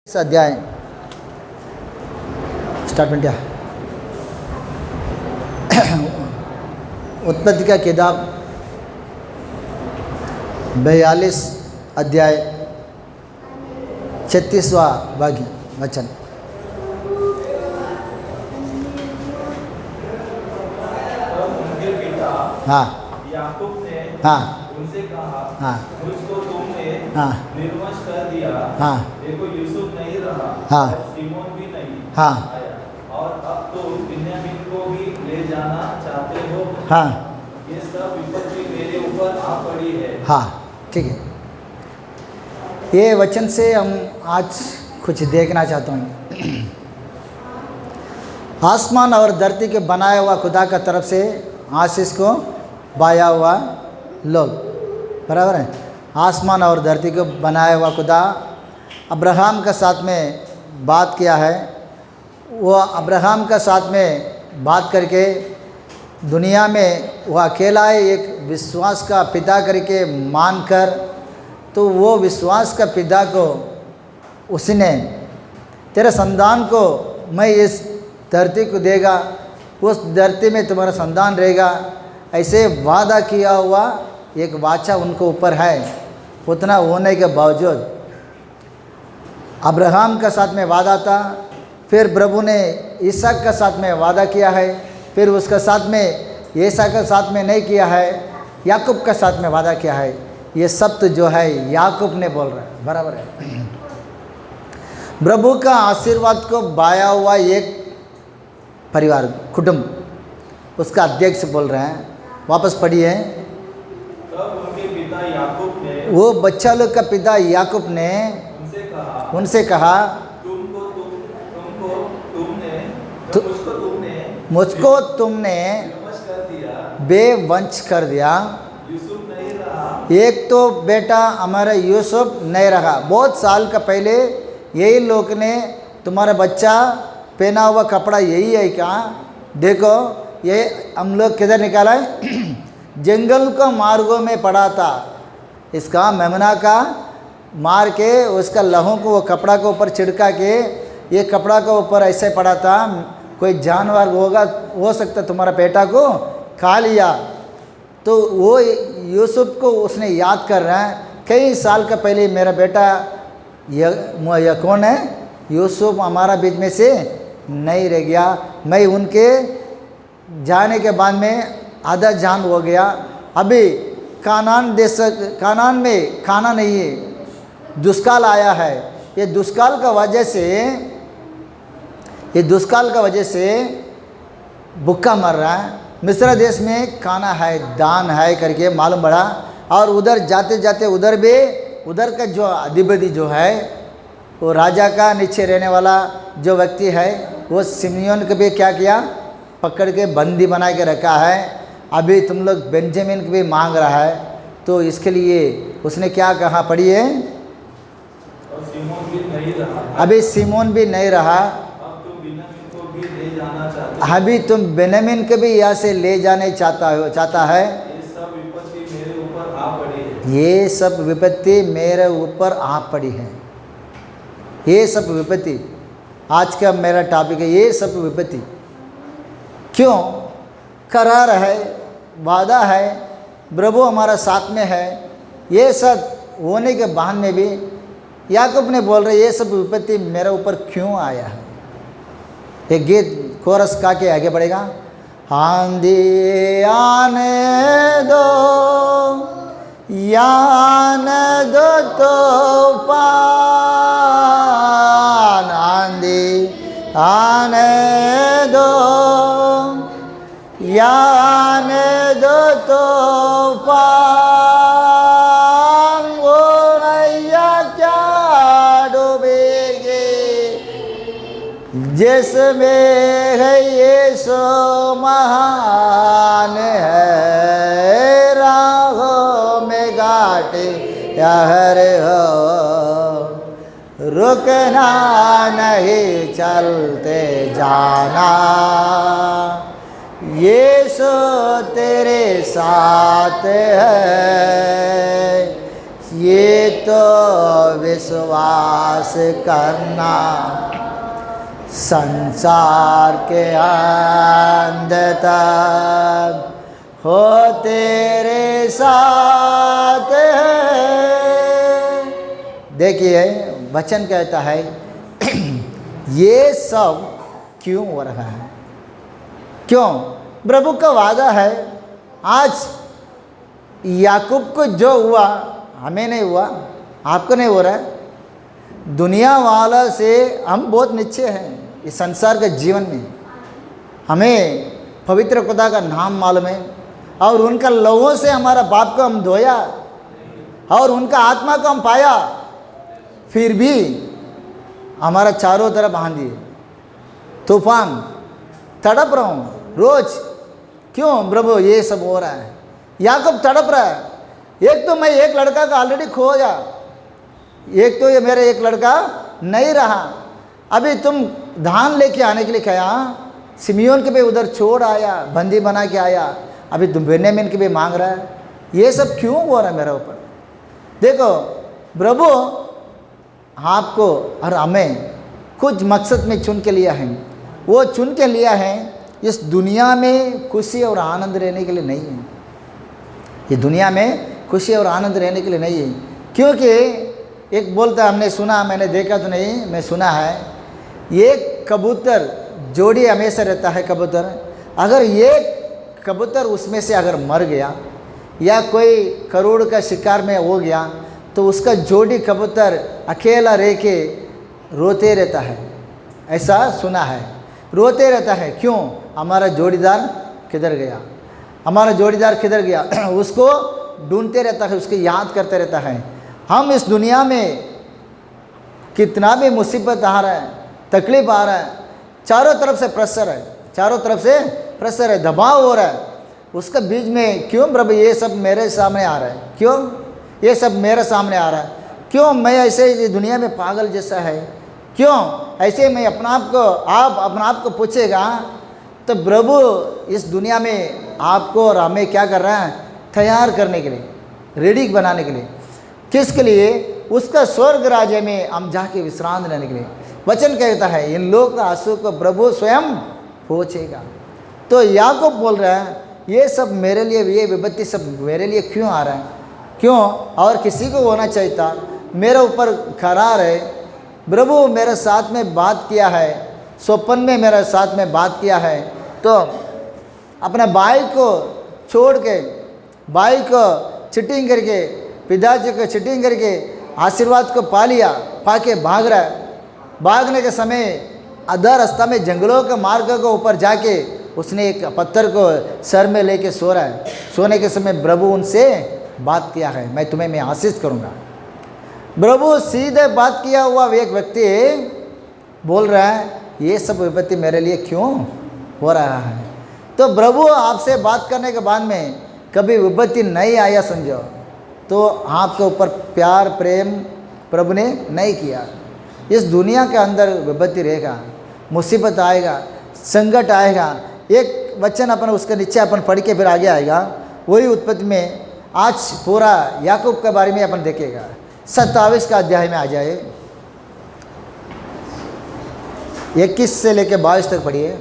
इस अध्याय स्टार्ट उत्पत्ति का किताब 42 अध्याय 36वां वाक्य वचन। उनके पिता हाँ याकूब ने हाँ उनसे कहा, हाँ मुझको तुमने हाँ निर्वंश कर दिया। हाँ देखो यूसुफ नहीं रहा हाँ और सिमोन भी नहीं हाँ आया, और अब तुम बिन्यामीन को भी ले जाना चाहते हो। हाँ ये सब विपत्ति मेरे ऊपर आ पड़ी है। हाँ ठीक है। ये वचन से हम आज कुछ देखना चाहता हूँ। आसमान और धरती के बनाया हुआ खुदा का तरफ से आशीष को पाया हुआ लोग, बराबर है। आसमान और धरती को बनाया हुआ खुदा अब्राहम का साथ में बात किया है। वो अब्राहम का साथ में बात करके दुनिया में वो अकेला है, एक विश्वास का पिता करके मानकर, तो वो विश्वास का पिता को उसने तेरे संतान को मैं इस धरती को देगा, उस धरती में तुम्हारा संतान रहेगा, ऐसे वादा किया हुआ एक वाचा उनको ऊपर है। उतना होने के बावजूद अब्राहम का साथ में वादा था, फिर प्रभु ने इसहाक का साथ में वादा किया है, फिर उसका साथ में ईसा का साथ में नहीं किया है, याकूब का साथ में वादा किया है। ये सब तो जो है याकूब ने बोल रहा है, बराबर है। प्रभु का आशीर्वाद को बाया हुआ एक परिवार, कुटुंब, उसका अध्यक्ष बोल रहे हैं। वापस पढ़िए। तब उनके पिता याकूब ने वो बच्चा लोग का पिता याकूब ने उनसे कहा मुझको तुमने निर्वंश कर दिया। बेवंश कर दिया। यूसुफ नहीं रहा। एक तो बेटा हमारा यूसुफ नहीं रहा। बहुत साल का पहले यही लोग ने तुम्हारा बच्चा पहना हुआ कपड़ा यही है क्या? देखो ये हम लोग किधर निकाला है? जंगल का मार्गों में पड़ा था। इसका मेमना का मार के उसका लहू को वो कपड़ा के ऊपर छिड़का के ये कपड़ा के ऊपर ऐसे पड़ा था। कोई जानवर होगा, हो सकता तुम्हारा बेटा को खा लिया। तो वो यूसुफ को उसने याद कर रहा है, कई साल का पहले मेरा बेटा यह कौन है? यूसुफ हमारा बीच में से नहीं रह गया। मैं उनके जाने के बाद में आधा जान हो गया। अभी कानान देश, कानान में खाना नहीं है, दुष्काल आया है। ये दुष्काल का वजह से भूखा मर रहा है। मिस्र देश में खाना है, दान है करके मालूम पड़ा। और उधर जाते जाते उधर का जो अधिपति जो है, वो राजा का नीचे रहने वाला जो व्यक्ति है, वो सिमयोन को भी क्या किया? पकड़ के बंदी बना के रखा है। अभी तुम लोग बेंजामिन को भी मांग रहा है। तो इसके लिए उसने क्या कहा? पढ़िए। और सिमोन भी नहीं रहा। अभी सिमोन भी नहीं रहा। अब तुम बिन्यामीन को भी ले जाना चाहते हो। अभी तुम बेन्यामीन को भी यहाँ से ले जाने चाहता है। ये सब विपत्ति मेरे ऊपर आ पड़ी है। ये सब विपत्ति मेरे ऊपर आ पड़ी है। ये सब विपत्ति आज का मेरा टॉपिक है। ये सब विपत्ति क्यों? करार है, वादा है, प्रभु हमारा साथ में है। ये सब होने के बाद में भी याकूब ने बोल रहे ये सब विपत्ति मेरे ऊपर क्यों आया है? एक गीत कोरस गा के आगे बढ़ेगा। आंधी आने दो, आने दो तूफान, आंधी आने दो, आने दो तूफान, वो नैया क्या डूबेगी जिसमें है यीशु महान है। राहों में घाटे यार हो, रुकना नहीं, चलते जाना, यीशु तेरे साथ है। ये तो विश्वास करना संसार के अंत तक हो तेरे साथ है। देखिए वचन कहता है ये सब क्यों हो रहा है? क्यों? प्रभु का वादा है। आज याकूब को जो हुआ हमें नहीं हुआ, आपको नहीं हो रहा है। दुनिया वाला से हम बहुत नीचे हैं इस संसार के जीवन में। हमें पवित्र खुदा का नाम मालूम है और उनका लहू से हमारा पाप को हम धोया और उनका आत्मा को हम पाया, फिर भी हमारा चारों तरफ आंधी तूफान, तड़प रहा हूँ रोज। क्यों प्रभु ये सब हो रहा है? याकूब तड़प रहा है। एक तो मैं एक लड़का का ऑलरेडी खो गया, एक तो ये मेरा एक लड़का नहीं रहा। अभी तुम धान लेके आने के लिए कहा, सिमियोन के भी उधर छोड़ आया, बंदी बना के आया, अभी तुम बेन्यामीन के भी मांग रहा है। ये सब क्यों हो रहा है मेरे ऊपर? देखो प्रभु आपको और हमें कुछ मकसद में चुन के लिया है। वो चुन के लिया है इस दुनिया में खुशी और आनंद रहने के लिए नहीं है। ये दुनिया में खुशी और आनंद रहने के लिए नहीं है। क्योंकि एक बोलता हमने सुना, मैंने देखा तो नहीं, मैं सुना है, ये कबूतर जोड़ी हमेशा रहता है कबूतर। अगर ये कबूतर उसमें से अगर मर गया या कोई करोड़ का शिकार में हो गया तो उसका जोड़ी कबूतर अकेला रह के रोते रहता है। ऐसा सुना है, रोते रहता है। क्यों? हमारा जोड़ीदार किधर गया, हमारा जोड़ीदार किधर गया, उसको ढूंढते रहता है, उसको याद करते रहता है। हम इस दुनिया में कितना भी मुसीबत आ रहा है, तकलीफ आ रहा है, चारों तरफ से प्रेशर है, चारों तरफ से प्रेशर है, दबाव हो रहा है, उसके बीच में क्यों प्रभु ये सब मेरे सामने आ रहा है? क्यों ये सब मेरे सामने आ रहा है? क्यों मैं ऐसे इस दुनिया में पागल जैसा है? क्यों ऐसे मैं अपना आप को, आप अपना आप को पूछेगा तो प्रभु इस दुनिया में आपको और हमें क्या कर रहा है? तैयार करने के लिए, रेडी बनाने के लिए। किसके लिए? उसका स्वर्ग राज्य में हम जाके विश्राम लेने के लिए। वचन कहता है इन लोग का आंसू को प्रभु स्वयं पहुँचेगा। तो याकूब बोल रहा है ये सब मेरे लिए, ये विपत्ति सब मेरे लिए क्यों आ रहा है? क्यों? और किसी को होना चाहिए था। मेरे ऊपर करार है, प्रभु मेरे साथ में बात किया है, स्वप्न में मेरे साथ में बात किया है, तो अपने भाई को छोड़ के, भाई को चिटिंग करके, पिताजी को चिटिंग करके आशीर्वाद को पा लिया, पाके भाग रहा है। भागने के समय आधा रास्ता में जंगलों के मार्ग के ऊपर जाके उसने एक पत्थर को सर में लेके सो रहा है। सोने के समय प्रभु उनसे बात किया है, मैं तुम्हें मैं आशीष करूँगा। प्रभु सीधे बात किया हुआ एक व्यक्ति बोल रहा है ये सब विपत्ति मेरे लिए क्यों हो रहा है? तो प्रभु आपसे बात करने के बाद में कभी विपत्ति नहीं आया समझो तो आपके ऊपर प्यार प्रेम प्रभु ने नहीं किया। इस दुनिया के अंदर विपत्ति रहेगा, मुसीबत आएगा, संकट आएगा। एक वचन अपन उसके नीचे अपन पढ़ के फिर आगे आएगा, वही उत्पत्ति में आज पूरा याकूब के बारे में अपन देखेगा। 27 का अध्याय में आ जाए, 21 से लेकर 22 तक पढ़िए।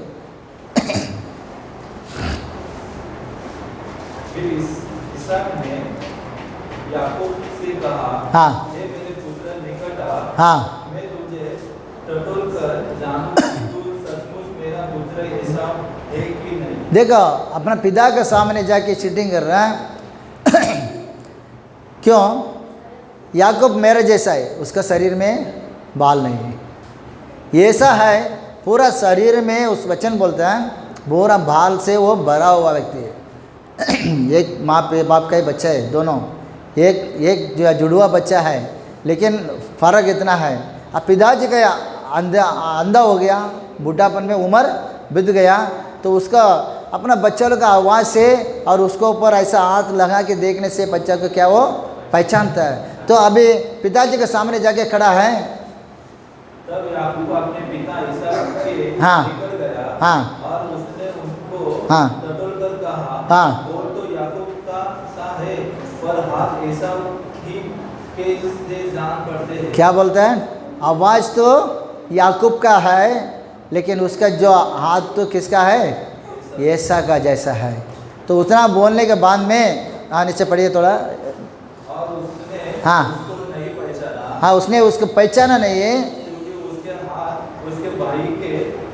फिर इसहाक ने याकूब से कहा, हाँ हे मेरे पुत्र निकट आ, हाँ मैं तुझे टटोल कर जानूं कि तू सचमुच मेरा पुत्र एसाव है कि नहीं। देखो अपना पिता के सामने जाके चीटिंग कर रहा है। क्यों? याकूब मेरे जैसा है, उसका शरीर में बाल नहीं है। ऐसा है पूरा शरीर में, उस वचन बोलता है पूरा बाल से वो भरा हुआ व्यक्ति है। एक माँ पे बाप का ही बच्चा है दोनों, एक जो जुड़वा बच्चा है, लेकिन फ़र्क इतना है अब पिताजी का अंधा हो गया, बूढ़ापन में उम्र बीत गया, तो उसका अपना बच्चा लोग का आवाज़ से और उसके ऊपर ऐसा हाथ लगा के देखने से बच्चा को क्या वो पहचानता है। तो अभी पिताजी के सामने जाके खड़ा है। तब याकूब अपने पिता इसहाक के हाँ, निकल गया, हाँ, और उसने उनको हाँ, टटोल कर कहा, हाँ, बोल तो याकूब का सा है, पर हाथ एसाव ही के इससे जान पड़ते हैं। क्या बोलता है? आवाज़ तो याकूब का है, लेकिन उसका जो हाथ तो किसका है? एसा का जैसा है। तो उतना बोलने के बाद में नीचे पढ़िए थोड़ा। और उसने हाँ उसको नहीं पहचाना। हाँ, उसने उसको पहचाना नहीं है। क्योंकि उसके हाथ उसके भाई के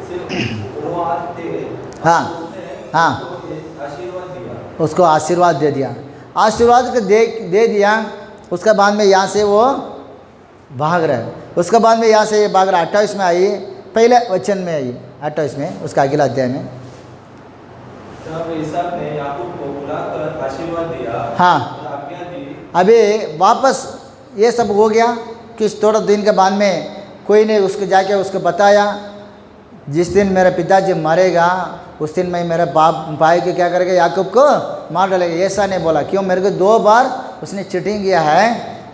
सिर्फ वो हाथ थे। हाँ उसने हाँ, उसको आशीर्वाद दिया। उसको आशीर्वाद दे दिया। आशीर्वाद को दे दिया। उसके बाद में यहाँ से वो भाग रहा है। उसके बाद में यहाँ से ये भाग रहा। 28 में आई, पहले वचन में आई, 28 में, उसका अगला अध्याय में। तब ईसाक ने याकूब को बुलाकर आशीर्वाद दिया हाँ, और आज्ञा दी। अभी वापस ये सब हो गया। किस थोड़ा दिन के बाद में कोई ने उसको जाके उसको बताया, जिस दिन मेरा पिताजी मरेगा उस दिन मैं मेरे भाई को क्या करेगा? याकूब को मार डालेगा। ऐसा नहीं बोला। क्यों? मेरे को 2 बार उसने चीटिंग किया है,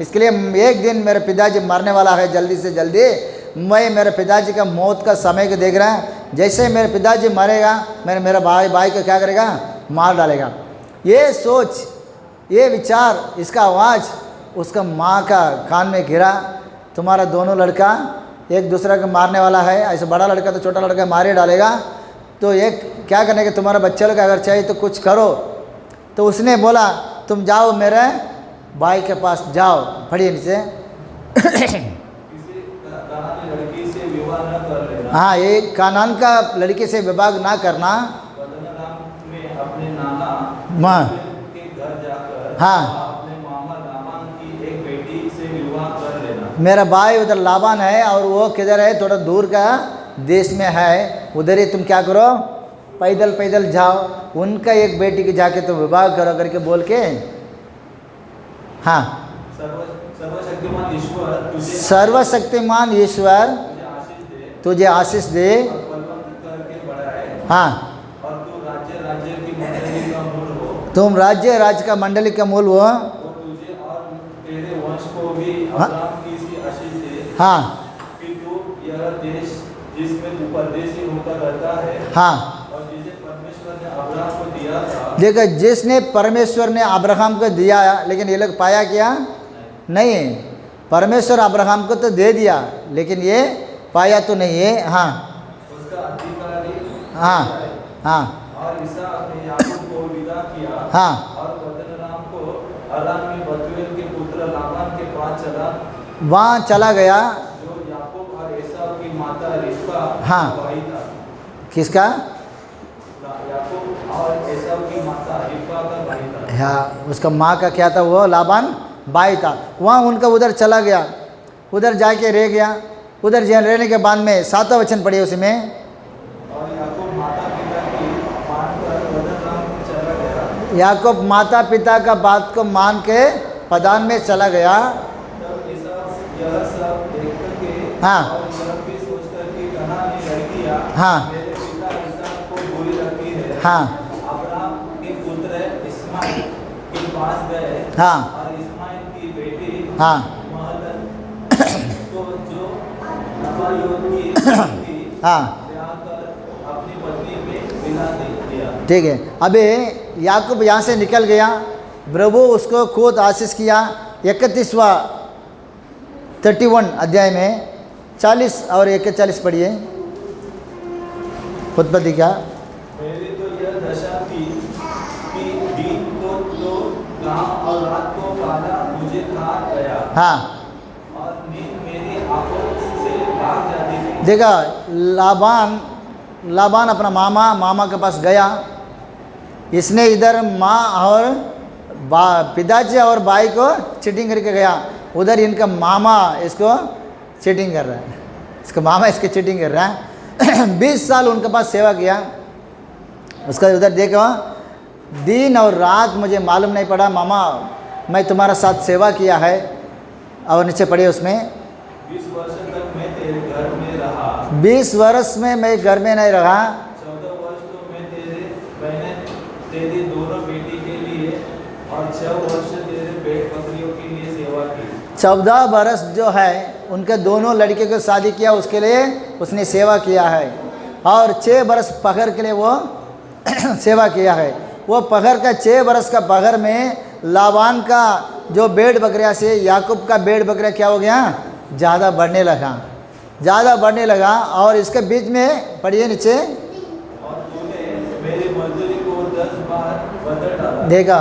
इसके लिए एक दिन मेरे पिताजी मरने वाला है, जल्दी से जल्दी मैं मेरे पिताजी का मौत का समय को देख रहा है। जैसे मेरे पिताजी मरेगा मेरा भाई को क्या करेगा? मार डालेगा। ये सोच, ये विचार, इसका आवाज़ उसका माँ का कान में गिरा। तुम्हारा दोनों लड़का एक दूसरे को मारने वाला है, ऐसे बड़ा लड़का तो छोटा लड़का मारे डालेगा, तो एक क्या करने के तुम्हारा बच्चे लोग अगर चाहिए तो कुछ करो। तो उसने बोला तुम जाओ मेरे भाई के पास जाओ। पढ़िए नीचे। किसी कनानी लड़की से विवाह न कर लेना। हाँ, ये कानान का लड़की से विवाह ना करना। पद्दनराम में अपने नाना माँ के घर जाकर हाँ, अपने मामा लाबान की एक बेटी से विवाह कर लेना। मेरा भाई उधर लाबान है और वो किधर है? थोड़ा दूर का देश में है। उधर ही तुम क्या करो? पैदल जाओ, उनका एक बेटी की जाके तुम विवाह करो करके बोल के। हाँ, सर्वशक्तिमान ईश्वर तुझे सर्वशक्तिमान ईश्वर तुझे आशीष दे और बलवंत करके बढ़ाए। हाँ, और तू राज्य की मंडली का मूल हो। तुम राज्य का मंडली का मूल हो। वो तुझे और तेरे वंश को भी अब्राहम की सी आशीष दे। हाँ कि तू यह देश जिसमें तू परदेशी होकर रहता है हाँ, और जिसे परमेश्वर ने अब्राहम को दिया था। देखो, जिसने परमेश्वर ने अब्राहम को दिया, लेकिन ये लोग पाया क्या? नहीं। परमेश्वर अब्राहम को तो दे दिया, लेकिन ये पाया तो नहीं है। हाँ उसका अधिकारी हाँ हाँ और इसहाक ने याकूब को विदा किया। हाँ, और पद्दनराम को अराम में बतूएल के पुत्र लाबान के पास चला, वहाँ चला गया। जो याकूब और एसाव की माता रिबका हाँ। का भाई था। किसका? याकूब और एसाव की माता रिबका का भाई था। हाँ, उसका माँ का क्या था? वो लाबान भाई था। वहाँ उनका उधर चला गया, उधर जाके रह गया। उधर रहने के बाद में 7वां वचन पढ़िए उसमें। और याकूब माता पिता की मानकर पद्दनराम चला गया। याकूब माता पिता का बात को मान के पदान में चला गया। तब एसाव यह सब देख के हाँ। और यह भी सोचकर कि कनानी लड़कियां हाँ। मेरे पिता इसहाक को बुरी लगती है। हाँ अब्राहम के पुत्र इस्माइल के पास गए। हाँ और इस्माइल की बेटी हाँ महलन को जो नबायोत की थी हाँ, ब्याह कर अपनी पत्नी में मिला दिया। ठीक है। अभी याकूब यहाँ से निकल गया, प्रभु उसको खुद आशीष किया। 31वां 31 अध्याय में 40 और 41 पढ़िए। उत्पत्ति का। मेरी तो यह दशा थी कि दिन को तो गांव और रात को काला मुझे खा गया। हाँ, और नींद मेरी आंखों से भाग जाती थी। देखा, लाबान अपना मामा के पास गया। इसने इधर माँ और पिताजी और भाई को चीटिंग करके गया। उधर इनका मामा इसको चीटिंग कर रहा है, इसका मामा इसके चीटिंग कर रहा है। 20 साल उनके पास सेवा किया। उसका उधर देखो, दिन और रात मुझे मालूम नहीं पड़ा, मामा मैं तुम्हारा साथ सेवा किया है। और नीचे पढ़िए उसमें। 20 वर्ष तक मैं तेरे घर में रहा। 20 वर्ष में मैं घर में नहीं रहा। 14 वर्ष तो मैं तेरी दोनों बेटी के लिए और 6 वर्ष तेरे पेट बकरियों के लिए सेवा की। 14 वर्ष जो है उनके दोनों लड़के को शादी किया, उसके लिए उसने सेवा किया है। और 6 वर्ष पगड़ के लिए वो सेवा किया है। वो पगड़ का 6 वर्ष का पगड़ में लाबान का जो भेड़ बकरियाँ से याकूब का भेड़ बकरियाँ क्या हो गया, ज़्यादा बढ़ने लगा, ज़्यादा बढ़ने लगा। और इसके बीच में पढ़िए नीचे, और तूने मेरी मजदूरी को 10 बार बदल डाला। देखा,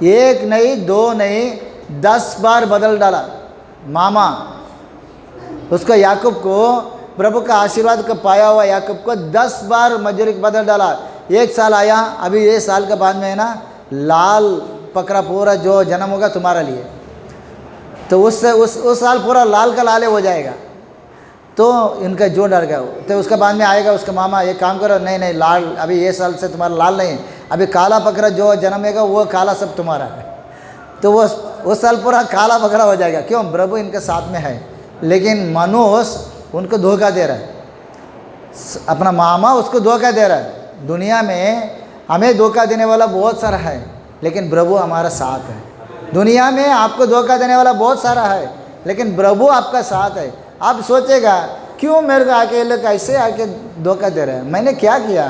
एक नहीं, दो नहीं, 10 बार बदल डाला। मामा उसको याकूब को, प्रभु का आशीर्वाद का पाया हुआ याकूब को 10 बार मजदूरी बदल डाला। एक साल आया, अभी ये साल के बाद में है ना, लाल पकड़ा पूरा जो जन्म होगा तुम्हारा लिए, तो उस साल पूरा लाल का लाले हो जाएगा। तो इनका जो डर गया, तो उसके बाद में आएगा उसका मामा, ये काम करो, नहीं नहीं लाल, अभी ये साल से तुम्हारा लाल नहीं, अभी काला बकरा जो जन्मेगा वो काला सब तुम्हारा है। तो वो उस साल पूरा काला बकरा हो जाएगा। क्यों? प्रभु इनके साथ में है। लेकिन मनुष्य उनको धोखा दे रहा है, अपना मामा उसको धोखा दे रहा है। दुनिया में हमें धोखा देने वाला बहुत सारा है, लेकिन प्रभु हमारा साथ है। दुनिया में आपको धोखा देने वाला बहुत सारा है, लेकिन प्रभु आपका साथ है। आप सोचेगा क्यों मेरे को आके ये लोग ऐसे आके धोखा दे रहे हैं, मैंने क्या किया,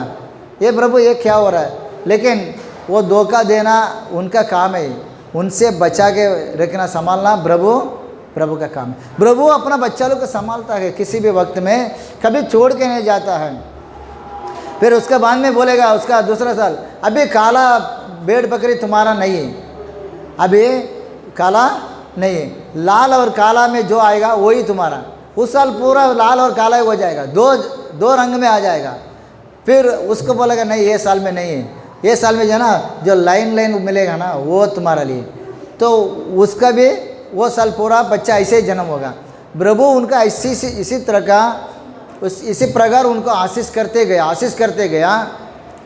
ये प्रभु ये क्या हो रहा है। लेकिन वो धोखा देना उनका काम है, उनसे बचा के रखना, संभालना प्रभु का काम है। प्रभु अपना बच्चा लोग को संभालता है, किसी भी वक्त में कभी छोड़ के नहीं जाता है। फिर उसके बाद में बोलेगा उसका दूसरा साल, अभी काला भेड़ बकरी तुम्हारा नहीं है, अभी काला नहीं है, लाल और काला में जो आएगा वही तुम्हारा। उस साल पूरा लाल और काला ही हो जाएगा, दो रंग में आ जाएगा। फिर उसको बोलेगा नहीं ये साल में नहीं है, ये साल में जो है ना जो लाइन मिलेगा ना वो तुम्हारा लिए। तो उसका भी वो साल पूरा बच्चा ऐसे ही जन्म होगा। प्रभु उनका इसी तरह का इसी प्रकार उनको आशीष करते गया।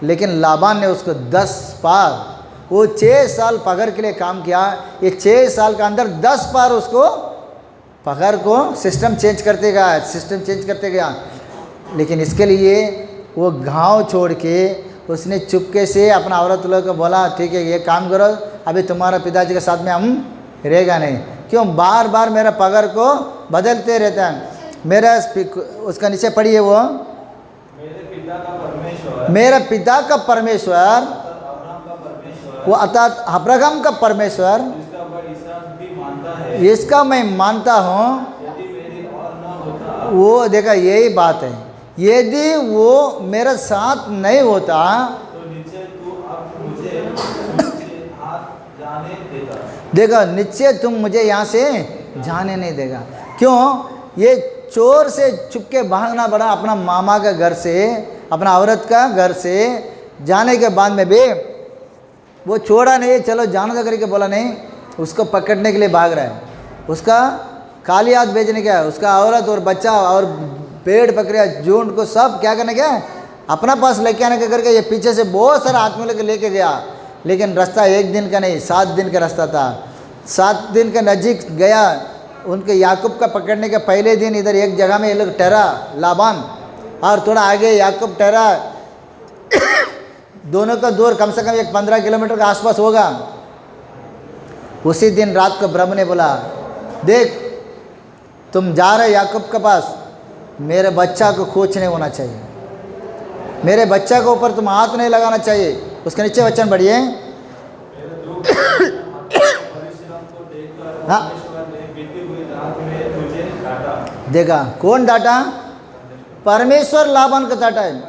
लेकिन लाबान ने उसको 10 बार, वो 6 साल पगार के लिए काम किया, ये 6 साल के अंदर 10 बार उसको पगार को सिस्टम चेंज करते गया। लेकिन इसके लिए वो गांव छोड़ के उसने चुपके से अपना औरत लोग को बोला, ठीक है ये काम करो, अभी तुम्हारा पिताजी के साथ में हम रहेगा नहीं। क्यों? बार बार मेरा पगार को बदलते रहता है। मेरा उसका नीचे पढ़िए, वो मेरे पिता का परमेश्वर, मेरा पिता का परमेश्वर, अब्राहम का परमेश्वर, वो अर्थात अब्राहम का परमेश्वर, जिसका पर इसहाक भी मानता है, इसका मैं मानता हूँ। यदि मेरी और न होता, वो देखा यही बात है, यदि वो मेरा साथ नहीं होता तो नीचे तू अब मुझे हाथ जाने देगा। देखा, निश्चय तुम मुझे यहाँ से जाने नहीं देगा। क्यों? ये चोर से छुपके भागना पड़ा अपना मामा का घर से, अपना औरत का घर से। जाने के बाद में भी वो छोड़ा नहीं, चलो जानो तो करके बोला नहीं, उसको पकड़ने के लिए भाग रहा है, उसका काली हाथ भेजने का है, उसका औरत और बच्चा और पेड़ पकड़िया झूठ को सब क्या करने गया, अपना पास लेके आने के करके ये पीछे से बहुत सारा आदमी लेके गया। लेकिन रास्ता 1 दिन का नहीं, 7 दिन का रास्ता था। 7 दिन के नज़दीक गया, उनके याकूब का पकड़ने के पहले दिन इधर एक जगह में ये लोग ठहरा लाबान, और थोड़ा आगे याकूब ठहरा। दोनों का दूर कम से कम 15 किलोमीटर के आसपास होगा। उसी दिन रात को प्रभु ने बोला, देख तुम जा रहे याकूब के पास, मेरे बच्चा को कुछ नहीं होना चाहिए, मेरे बच्चा के ऊपर तुम हाथ नहीं लगाना चाहिए। उसके नीचे वचन बढ़िए, हाँ देखा कौन डांटा? परमेश्वर लाबान को डांटा है।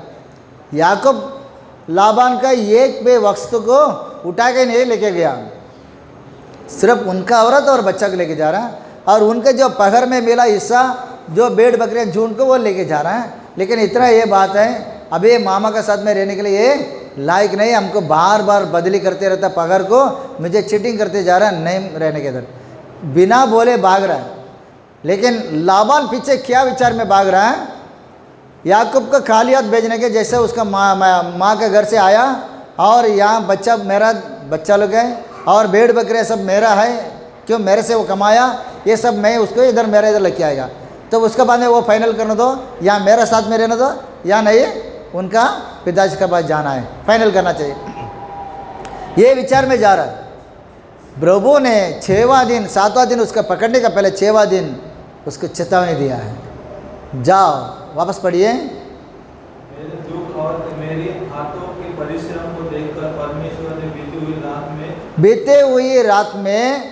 याकूब लाबान का एक भी वस्तु को उठा के नहीं लेके गया, सिर्फ उनका औरत और बच्चा को लेके जा रहा है, और उनके जो पहर में मिला हिस्सा जो भेड़ बकरियाँ झूठ को वो लेके जा रहा है। लेकिन इतना ये बात है, अभी मामा का साथ में रहने के लिए ये लायक नहीं, हमको बार बार बदली करते रहता पगार को, मुझे चीटिंग करते जा रहा है, नहीं रहने के इधर बिना बोले भाग रहा है। लेकिन लाबान पीछे क्या विचार में भाग रहा है? याकूब को खाली हाथ भेजने के, जैसे उसका माँ के घर से आया और यहाँ बच्चा मेरा बच्चा लोग है और भेड़ बकरे सब मेरा है, क्यों मेरे से वो कमाया, ये सब मैं उसको इधर मेरा इधर लेके आएगा। तो उसके बाद में वो फाइनल करने दो, या मेरा साथ में रहने दो या नहीं, उनका पिताजी के पास जाना है, फाइनल करना चाहिए, ये विचार में जा रहा है। प्रभु ने 6वां दिन 7वां दिन उसका पकड़ने का पहले 6वां दिन उसको चेतावनी दिया है, जाओ वापस पढ़िए। मेरे दुख और मेरी हाथों के परिश्रम को देखकर परमेश्वर ने बीती हुई रात में बीते हुई रात में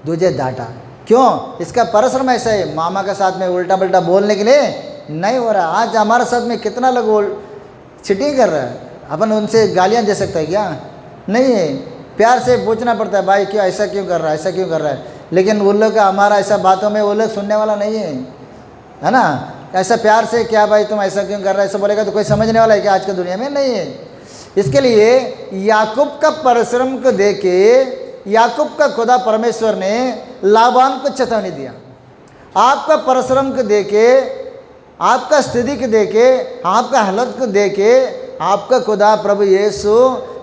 तुझे डांटा। क्यों? इसका परिश्रम ऐसा है, मामा के साथ में उल्टा पल्टा बोलने के लिए नहीं हो रहा। आज हमारे साथ में कितना लोग चिटिंग कर रहा है, अपन उनसे गालियां दे सकते हैं क्या? नहीं है। प्यार से पूछना पड़ता है, भाई क्यों ऐसा क्यों कर रहा है, ऐसा क्यों कर रहा है। लेकिन उन लोग का हमारा ऐसा बातों में वो लोग सुनने वाला नहीं है ना। ऐसा प्यार से, क्या भाई तुम ऐसा क्यों कर रहा है, ऐसा बोलेगा तो कोई समझने वाला है क्या? आज की दुनिया में नहीं है। इसके लिए याकूब का परिश्रम को देके याकूब का खुदा परमेश्वर ने लाबान को चेतावनी दिया। आपका परिश्रम को देके, आपका स्थिति को देके, आपका हालत को देके आपका खुदा प्रभु यीशु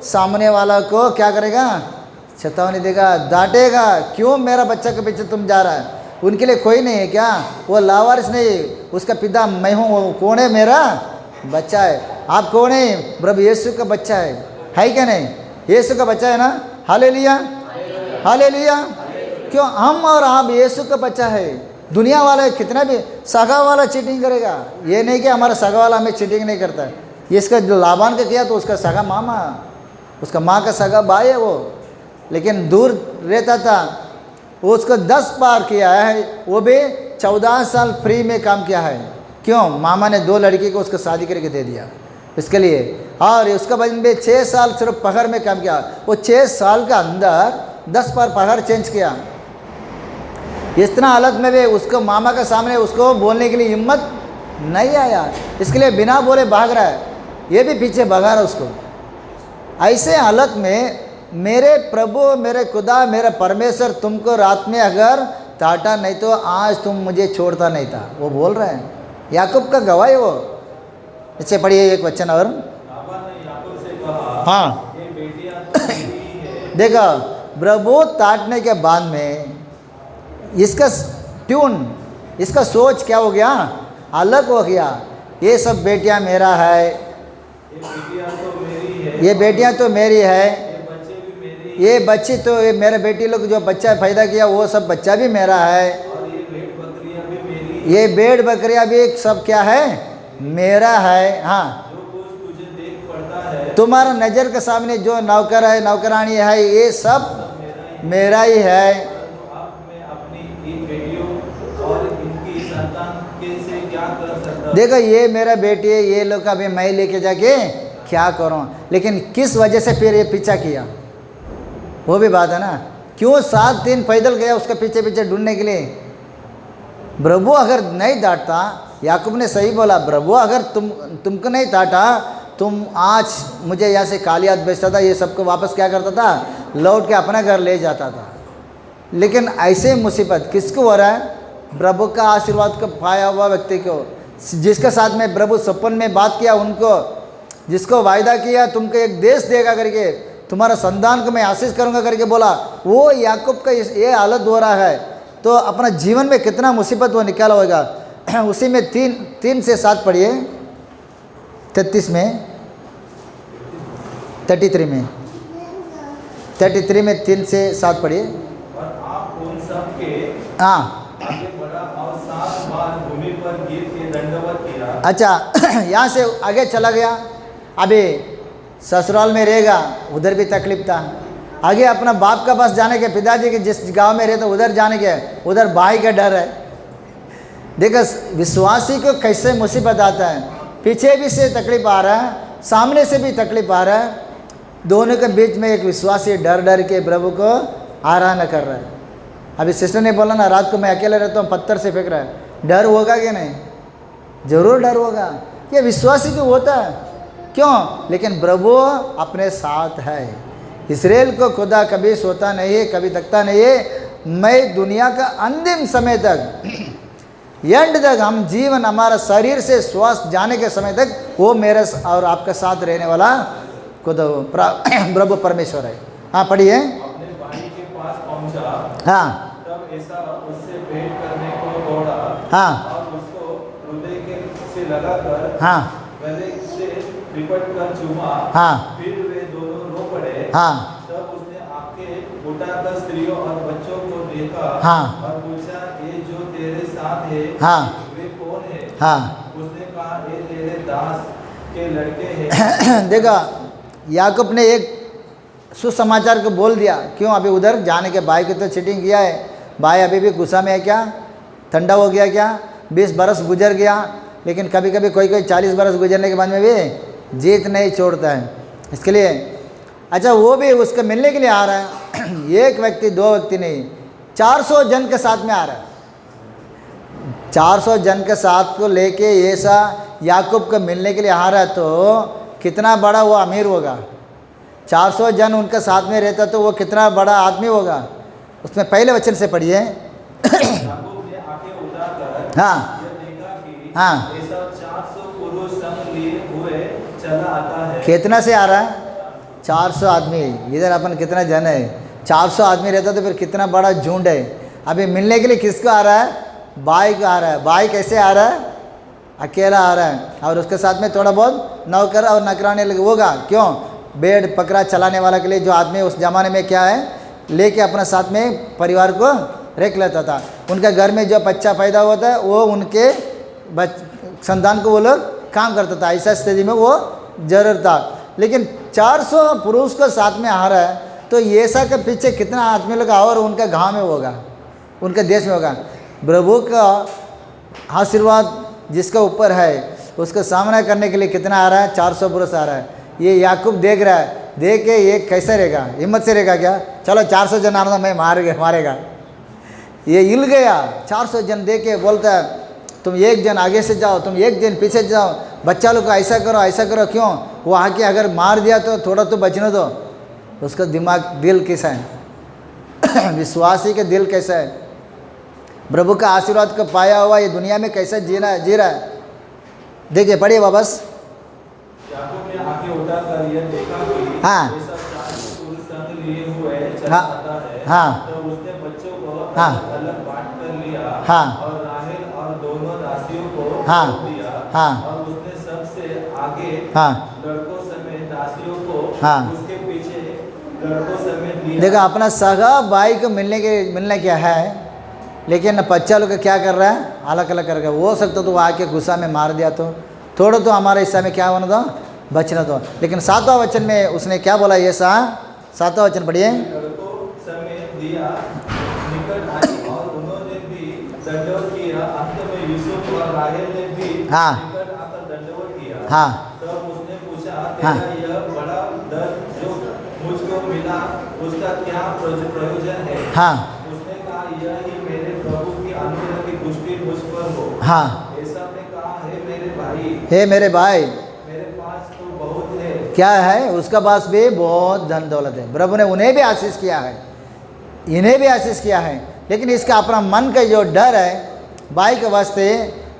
सामने वाला को क्या करेगा? चेतावनी देगा, डांटेगा। क्यों मेरा बच्चा के पीछे तुम जा रहा है? उनके लिए कोई नहीं है क्या? वो लावारिस नहीं, उसका पिता मैं हूँ। वो कौन है? मेरा बच्चा है। आप कौन है? प्रभु यीशु का बच्चा है क्या नहीं? यीशु का बच्चा है ना। Hallelujah, hallelujah. क्यों? हम और आप यीशु का बच्चा है। दुनिया वाले कितना भी सगा वाला चीटिंग करेगा, ये नहीं कि हमारा सगा वाला हमें चीटिंग नहीं करता है। ये इसका जो लाबान का किया तो उसका सगा मामा, उसका माँ का सगा भाई है वो, लेकिन दूर रहता था। उसको 10 बार किया है, वो भी 14 साल फ्री में काम किया है। क्यों? मामा ने 2 लड़की को उसको शादी करके दे दिया इसके लिए। और उसका बचपन में 6 साल सिर्फ पगार में काम किया। वो 6 साल का अंदर 10 बार पगार चेंज किया। इतना हालत में भी उसको मामा के सामने उसको बोलने के लिए हिम्मत नहीं आया। इसके लिए बिना बोले भाग रहा है, ये भी पीछे भगा रहा है उसको। ऐसे हालत में मेरे प्रभु, मेरे खुदा, मेरा परमेश्वर तुमको रात में अगर डांटा नहीं तो आज तुम मुझे छोड़ता नहीं था, वो बोल रहे हैं। याकूब का गवाही वो। इससे पढ़िए एक वचन और। लाबान ने याकूब से कहा, हाँ, ये बेटियां तो मेरी ही है। देखो प्रभु ताटने के बाद में इसका ट्यून, इसका सोच क्या हो गया? अलग हो गया। ये सब बेटियां मेरा है, ये बेटियां तो मेरी है, ये बेटियां तो मेरी है, ये बच्चे भी मेरी ये बच्ची तो ये मेरे बेटी लोग जो बच्चा पैदा किया वो सब बच्चा भी मेरा है, और ये भेड़ बकरियां भी मेरी ये भेड़ बकरियां भी सब क्या है? मेरा है। हाँ, जो कुछ तुझे देख पड़ता है तुम्हारा नज़र के सामने जो नौकर है, नौकरानी है, ये सब मेरा ही है। परंतु अब मैं अपनी इन बेटियों और इनकी संतान के से क्या कर सकता हूँ? देखो ये मेरा बेटी है, ये लोग अभी मैं लेके जाके क्या करूं? लेकिन किस वजह से फिर ये पीछा किया, वो भी बात है ना। क्यों 7 दिन पैदल गया उसका पीछे पीछे ढूंढने के लिए? प्रभु अगर नहीं डांटता, याकूब ने सही बोला, प्रभु अगर तुमको नहीं डांटा, तुम आज मुझे यहाँ से खाली हाथ भेजता था, ये सबको वापस क्या करता था? लौट के अपना घर ले जाता था। लेकिन ऐसे मुसीबत किसको हो रहा है? प्रभु का आशीर्वाद को पाया हुआ व्यक्ति को, जिसके साथ में प्रभु सपन में बात किया उनको, जिसको वायदा किया तुमको एक देश देगा करके, तुम्हारा संतान को मैं आशीष करूंगा करके बोला, वो याकूब का ये हालत हो रहा है। तो अपना जीवन में कितना मुसीबत वो निकाला होगा। उसी में 3 से 7 पढ़िए, 33 में, 33 में, 33 में 3 से 7 पढ़िए। और आप उन सब के हाँ, आगे बढ़ा और 7 बार भूमि पर गिर के दंडवत किया। अच्छा यहाँ से आगे चला गया। अभी ससुराल में रहेगा, उधर भी तकलीफ था। आगे अपना बाप का पास जाने के, पिताजी के जिस गांव में रहते उधर जाने के, उधर भाई का डर है। देखो विश्वासी को कैसे मुसीबत आता है, पीछे भी से तकलीफ आ रहा है, सामने से भी तकलीफ आ रहा है। दोनों के बीच में एक विश्वासी डर डर के प्रभु को आराधना कर रहा है। अभी सिस्टर ने बोला ना, रात को मैं अकेला रहता हूँ, पत्थर से फेंक रहा है। डर होगा कि नहीं? जरूर डर होगा। ये विश्वासी को होता है। क्यों? लेकिन प्रभु अपने साथ है। इस्राएल को खुदा कभी सोता नहीं है, कभी तकता नहीं है। मैं दुनिया का अंतिम समय तक, एंड तक, हम जीवन हमारा शरीर से श्वास जाने के समय तक वो मेरे और आपका साथ रहने वाला खुदा प्रभु परमेश्वर है। हाँ पढ़िए। अपने भाई के पास पहुंचा, हाँ तब ऐसा उससे भेंट करने को दौड़ा, हाँ और उसको हृदय के से लगाकर हाँ गले से लिपट कर चूमा। हाँ फिर वे दोनों रो पड़े। हाँ तब उसने आंखें उठाकर स्त्रियों और बच्चों को देखा, हाँ। और पूछा, ये जो तेरे साथ है हाँ। वे कौन है? हाँ। उसने कहा, ये तेरे दास के लड़के हैं। देखा याकूब ने एक सुसमाचार को बोल दिया। क्यों अभी उधर जाने के, भाई को तो चीटिंग किया है, भाई अभी भी गुस्सा में है क्या, ठंडा हो गया क्या, 20 बरस गुजर गया, लेकिन कभी कभी कोई 40 बरस गुजरने के बाद में भी जीत नहीं छोड़ता है। इसके लिए अच्छा वो भी उसको मिलने के लिए आ रहा है। एक व्यक्ति, 2 व्यक्ति नहीं, 400 जन के साथ में आ रहा है। 400 जन के साथ को लेके ऐसा याकूब को मिलने के लिए आ रहा है, तो कितना बड़ा वो अमीर होगा। 400 जन उनके साथ में रहता तो वो कितना बड़ा आदमी होगा। उसमें पहले वचन से पढ़िए। याकूब ने आंखें उठाकर हाँ यह देखा कि हाँ, एसाव 400 पुरुष संग लिए हुए चला आता है। कितना से आ रहा है? 400 आदमी। इधर अपन कितना जन है? 400 आदमी रहता तो फिर कितना बड़ा झुंड है। अभी मिलने के लिए किसको आ रहा है? भाई को आ रहा है। भाई कैसे आ रहा है? अकेला आ रहा है, और उसके साथ में थोड़ा बहुत नौकर और नौकरानी लगे होगा। क्यों? बेड़ पकड़ा चलाने वाला के लिए जो आदमी उस ज़माने में क्या है, लेके अपने साथ में परिवार को रख लेता था। उनके घर में जो बच्चा पैदा होता है वो उनके संतान को वो लोग काम करता था। ऐसा स्थिति में वो जरूर था। लेकिन 400 पुरुष को साथ में आ रहा है, तो ऐसा के पीछे कितना आदमी लोग और उनका गांव में होगा, उनके देश में होगा। प्रभु का आशीर्वाद जिसके ऊपर है उसका सामना करने के लिए कितना आ रहा है? 400 पुरुष आ रहा है। ये याकूब देख रहा है, देख के ये कैसे रहेगा, हिम्मत से रहेगा क्या? चलो 400 जन आ रहा, मैं मारेगा। ये हिल गया। 400 जन देख के बोलता है, तुम एक जन आगे से जाओ, तुम एक जन पीछे जाओ, बच्चा लोग को ऐसा करो ऐसा करो। क्यों? वो आके अगर मार दिया तो थोड़ा तो बचने दो। उसका दिमाग, दिल कैसा है? विश्वासी के दिल कैसा है? प्रभु का आशीर्वाद को पाया हुआ ये दुनिया में कैसा जी रहा है। देखिए पढ़िए वापस। याकूब ने आंखें उठाकर यह देखा कि हाँ। एसाव 400 पुरुष संग लिए हुए चला हाँ। आता है। हाँ। तो उसने बच्चों को हाँ। अलग बांट कर लिया। हाँ। और राहेल और दोनों दासियों को हाँ। छोड़ दिया। हाँ। और उसने सबसे आगे हाँ लड़कों समेत दासियों को हाँ। उसके पीछे लड़कों समेत लिया। देखो अपना सगा भाई को मिलने क्या है, लेकिन बच्चा लोग क्या कर रहा है? अलग अलग कर रहा है। हो सकता तो वो आके गुस्सा में मार दिया तो थोड़ा तो हमारे हिस्सा में क्या होना दो, बचना दो। लेकिन 7वां वचन में उसने क्या बोला? ये 7वां वचन पढ़िए। लड़कों समेत दिया निकट आई और उन्होंने भी दंडवत किया। अंत में यूसुफ और राहेल ने भी हाँ। निकट आकर दंडवत किया। हाँ। तब उसने पूछा, हाँ। तेरा यह बड़ा दर जो मुझको मिला उसका क्या प्रयोजन है? हाँ। उसने कहा, यह ही मेरे प्रभु की अनुग्रह की पुष्टि मुझ पर हो। हाँ। एसाव ने कहा, हे मेरे भाई, हे मेरे भाई, मेरे पास तो बहुत है। क्या है? उसका पास भी बहुत धन दौलत है। प्रभु ने उन्हें भी आशीष किया है, इन्हें भी आशीष किया है। लेकिन इसका अपना मन का जो डर है भाई के वास्ते,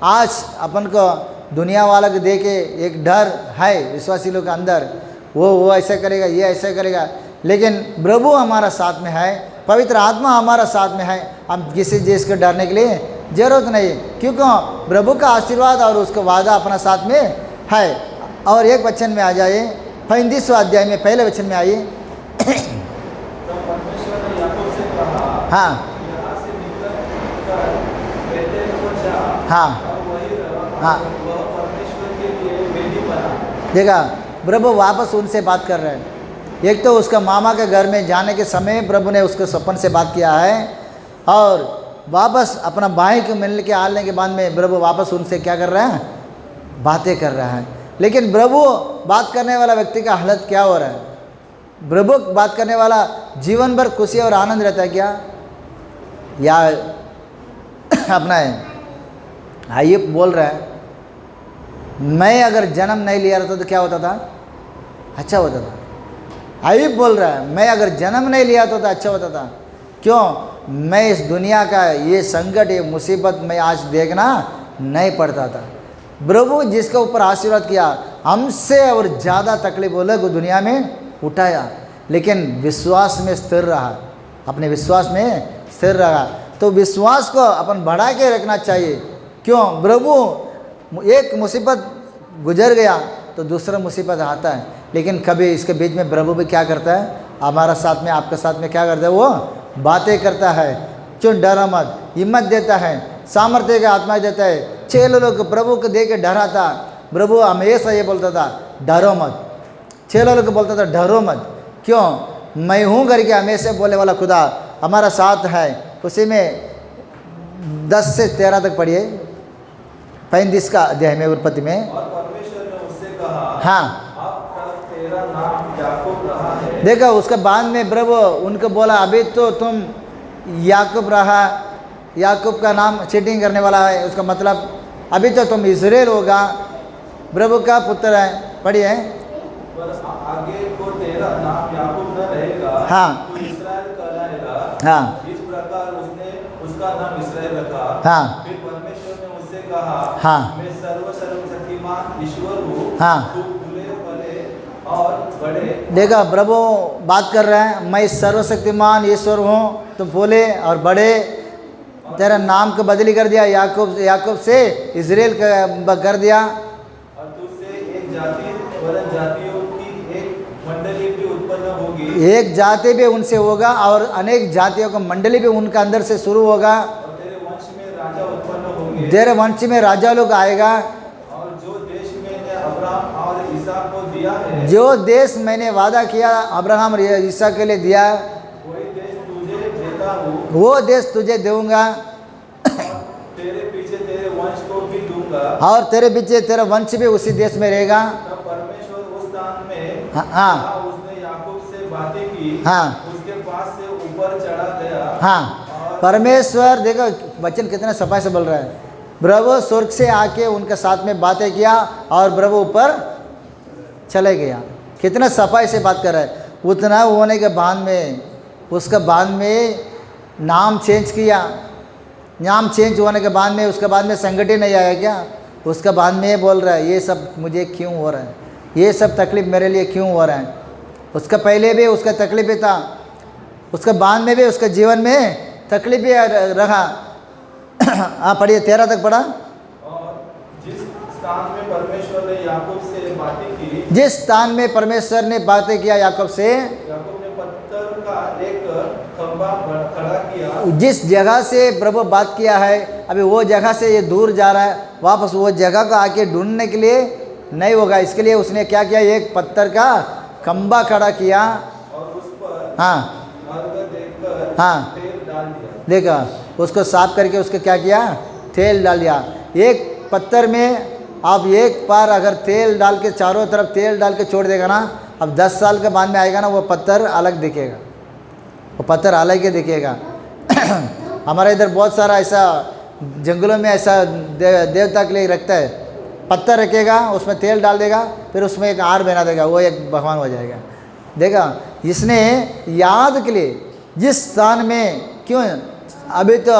आज अपन को दुनिया वाला को दे के एक डर है विश्वासी लोग के अंदर, वो ऐसा करेगा, ये ऐसा करेगा। लेकिन प्रभु हमारा साथ में है, पवित्र आत्मा हमारा साथ में है। हम किसी चीज़ को डरने के लिए जरूरत नहीं, क्योंकि प्रभु का आशीर्वाद और उसका वादा अपना साथ में है। और एक वचन में आ जाइए, 35वां अध्याय में पहले वचन में आइए। तब परमेश्वर ने याकूब से कहा, हाँ। यहाँ से निकल कर बेतेल को जा। हाँ। और वहीं रह। हाँ। वह परमेश्वर के लिए वेदी बना। देखा, प्रभु वापस उनसे बात कर रहे हैं। एक तो उसका मामा के घर में जाने के समय प्रभु ने उसके सपन से बात किया है, और वापस अपना भाई को मिलने के आने के बाद में प्रभु वापस उनसे क्या कर रहा है? बातें कर रहा है। लेकिन प्रभु बात करने वाला व्यक्ति का हालत क्या हो रहा है? प्रभु बात करने वाला जीवन भर खुशी और आनंद रहता है क्या? या अपना है आइए बोल रहा है, मैं अगर जन्म नहीं लिया रहता तो क्या होता था? अच्छा होता था। आइब बोल रहा है, मैं अगर जन्म नहीं लिया तो अच्छा होता था। क्यों? मैं इस दुनिया का ये संकट, ये मुसीबत मैं आज देखना नहीं पड़ता था। प्रभु जिसके ऊपर आशीर्वाद किया, हमसे और ज़्यादा तकलीफ वो लोग दुनिया में उठाया, लेकिन विश्वास में स्थिर रहा, अपने विश्वास में स्थिर रहा। तो विश्वास को अपन बढ़ा के रखना चाहिए। क्यों? प्रभु एक मुसीबत गुजर गया तो दूसरा मुसीबत आता है, लेकिन कभी इसके बीच में प्रभु भी क्या करता है? हमारा साथ में, आपके साथ में क्या करता है? वो बातें करता है। क्यों? डरो मत, हिम्मत देता है, सामर्थ्य का आत्मा देता है। 6 लोग प्रभु को दे के डरा था। प्रभु हमेशा ये बोलता था, डरो मत। 6 लोग बोलता था, डरो मत। क्यों? मैं हूँ करके हमेशा बोलने वाला खुदा हमारा साथ है। उसी में 10 से 13 तक पढ़िए 35 का अध्याय में उत्पत्ति में। और परमेश्वर ने उससे कहा, हाँ अब तक तेरा नाम याकूब रहा है। देखो उसके बाद में प्रभु उनको बोला अभी तो तुम याकूब रहा, याकूब का नाम चीटिंग करने वाला है, उसका मतलब अभी तो तुम इजराइल होगा, प्रभु का पुत्र है। पढ़िए पर आगे को तेरा नाम याकूब न रहेगा, हाँ तू इस्राएल कहलाएगा। हाँ इस प्रकार उसने उसका नाम इस्राएल रखा। हाँ फिर परमेश्वर ने उससे कहा, हाँ मैं सर्वशक्तिमान ईश्वर हूँ, हाँ तू भूले बड़े और बड़े। देखा प्रभु बात कर रहे हैं, मैं सर्वशक्तिमान ईश्वर हूँ, तुम बोले और बड़े, तेरा नाम को बदली कर दिया, याकूब याकूब से इजराइल कर दिया। और तुझसे एक जाति वरन जातियों की एक मंडली भी उत्पन्न होगी। एक जाति भी उनसे होगा और अनेक जातियों का मंडली भी उनका अंदर से शुरू होगा। और तेरे वंश में राजा उत्पन्न होंगे। तेरे वंश में राजा लोग आएगा। और जो देश मैंने अब्राहम और इसहाक को दिया है, जो देश मैंने वादा किया अब्राहम और इसहाक के लिए दिया, वही देश तुझे देता हूँ। वो देश तुझे दूंगा तेरे पीछे तेरे वंश को भी दूंगा। और तेरे पीछे तेरा वंश भी उसी देश में रहेगा। तब परमेश्वर उस स्थान में हाँ जहाँ उसने याकूब से बातें की, हाँ उसके पास से ऊपर चढ़ा गया। हाँ परमेश्वर देखो वचन कितना सफाई से बोल रहा है, प्रभु स्वर्ग से आके उनके साथ में बातें किया और प्रभु ऊपर चले गया। कितना सफाई से बात कर रहा है। उतना होने के बाद में उसका बाद में नाम चेंज किया, नाम चेंज होने के बाद में उसके बाद में संकट ही नहीं आया क्या? उसके बाद में बोल रहा है ये सब मुझे क्यों हो रहा है, ये सब तकलीफ़ मेरे लिए क्यों हो रहा है। उसका पहले भी उसका तकलीफ़ ही था, उसके बाद में भी उसके जीवन में तकलीफ ही रहा। हाँ पढ़िए 13 तक पढ़ा। और जिस स्थान में परमेश्वर ने याकूब से बातें की, जिस स्थान में परमेश्वर ने बातें किया याकूब से, याकूब ने पत्थर का एक खंभा खड़ा किया। जिस जगह से प्रभु बात किया है अभी वो जगह से ये दूर जा रहा है, वापस वो जगह को आके ढूंढने के लिए नहीं होगा। इसके लिए उसने क्या किया, एक पत्थर का खंभा खड़ा किया और उस पर हाँ अर्घ देकर हाँ तेल डाल दिया। देखा उसको साफ करके उसको क्या किया, तेल डाल दिया। एक पत्थर में आप एक बार अगर तेल डाल के चारों तरफ तेल डाल के छोड़ देगा ना, अब 10 साल के बाद में आएगा ना वो पत्थर अलग दिखेगा, वो पत्थर अलग ही दिखेगा। हमारे इधर बहुत सारा ऐसा जंगलों में ऐसा देवता के लिए रखता है, पत्थर रखेगा उसमें तेल डाल देगा फिर उसमें एक आर बना देगा, वो एक भगवान हो जाएगा। देखा इसने याद के लिए जिस स्थान में, क्यों अभी तो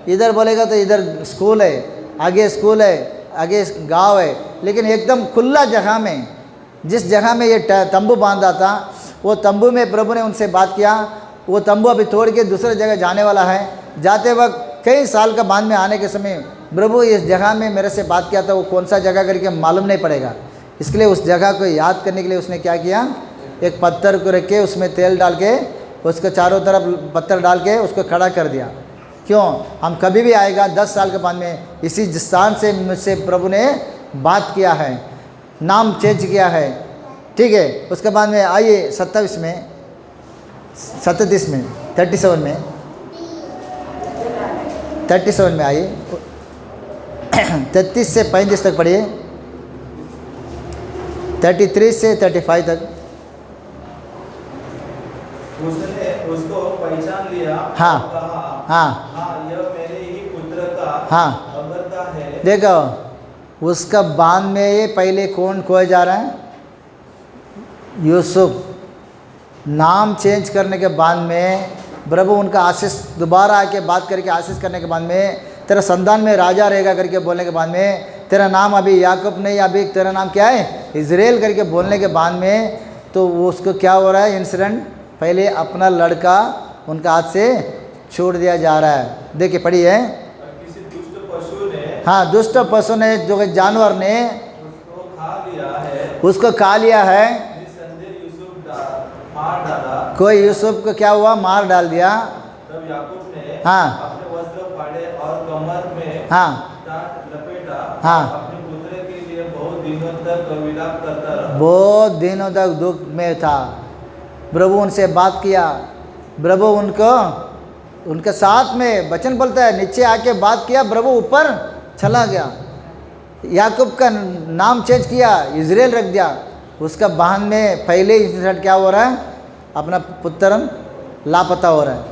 इधर बोलेगा तो इधर स्कूल है, आगे स्कूल है, आगे गांव है, लेकिन एकदम खुला जगह में जिस जगह में ये तंबू बांधा था वो तंबू में प्रभु ने उनसे बात किया। वो तंबू अभी तोड़ के दूसरे जगह जाने वाला है। जाते वक्त कई साल का बाद में आने के समय प्रभु इस जगह में मेरे से बात किया था, वो कौन सा जगह करके मालूम नहीं पड़ेगा। इसके लिए उस जगह को याद करने के लिए उसने क्या किया, एक पत्थर को रख के उसमें तेल डाल के उसको चारों तरफ पत्थर डाल के उसको खड़ा कर दिया। क्यों, हम कभी भी आएगा 10 साल के बाद में इसी स्थान से मुझसे प्रभु ने बात किया है, नाम चेंज किया है। ठीक है, उसके बाद में आइए 37 में 37 में 37 में 37 में आइए 33 से 35 तक पढ़िए, 33 से 35 तक। उसने उसको पहचान लिया। हाँ और कहा, हाँ हाँ यह मेरे ही पुत्र का हाँ अगरता है। देखो उसका बाद में ये पहले कौन खोया जा रहा है, यूसुफ। नाम चेंज करने के बाद में प्रभु उनका आशीष दोबारा आके बात करके आशीष करने के बाद में तेरा संतान में राजा रहेगा करके बोलने के बाद में तेरा नाम अभी याकूब नहीं, अभी तेरा नाम क्या है, इजराइल करके बोलने के बाद में तो वो उसको क्या हो रहा है इंसिडेंट, पहले अपना लड़का उनका हाथ से छोड़ दिया जा रहा है। देखिए पढ़िए। किसी दुष्ट पशु ने, हाँ दुष्ट पशु ने, जो कि जानवर ने उसको खा लिया है। उसको खा लिया है। निस्संदेह यूसुफ मार डाला। कोई यूसुफ को क्या हुआ, मार डाल दिया। तब याकूब ने हाँ अपने वस्त्र फाड़े और कमर में हाँ टाट लपेटा। हाँ अपने पुत्र के लिए बहुत दिनों तक विलाप करता रहा। बहुत दिनों तक दुख में था। प्रभु उनसे बात किया, प्रभु उनके साथ में वचन बोलता है, नीचे आके बात किया, प्रभु ऊपर चला गया। याकूब का नाम चेंज किया, इज़राइल रख दिया। उसका बहन में पहले इंसिडेंट क्या हो रहा है, अपना पुत्र लापता हो रहा है।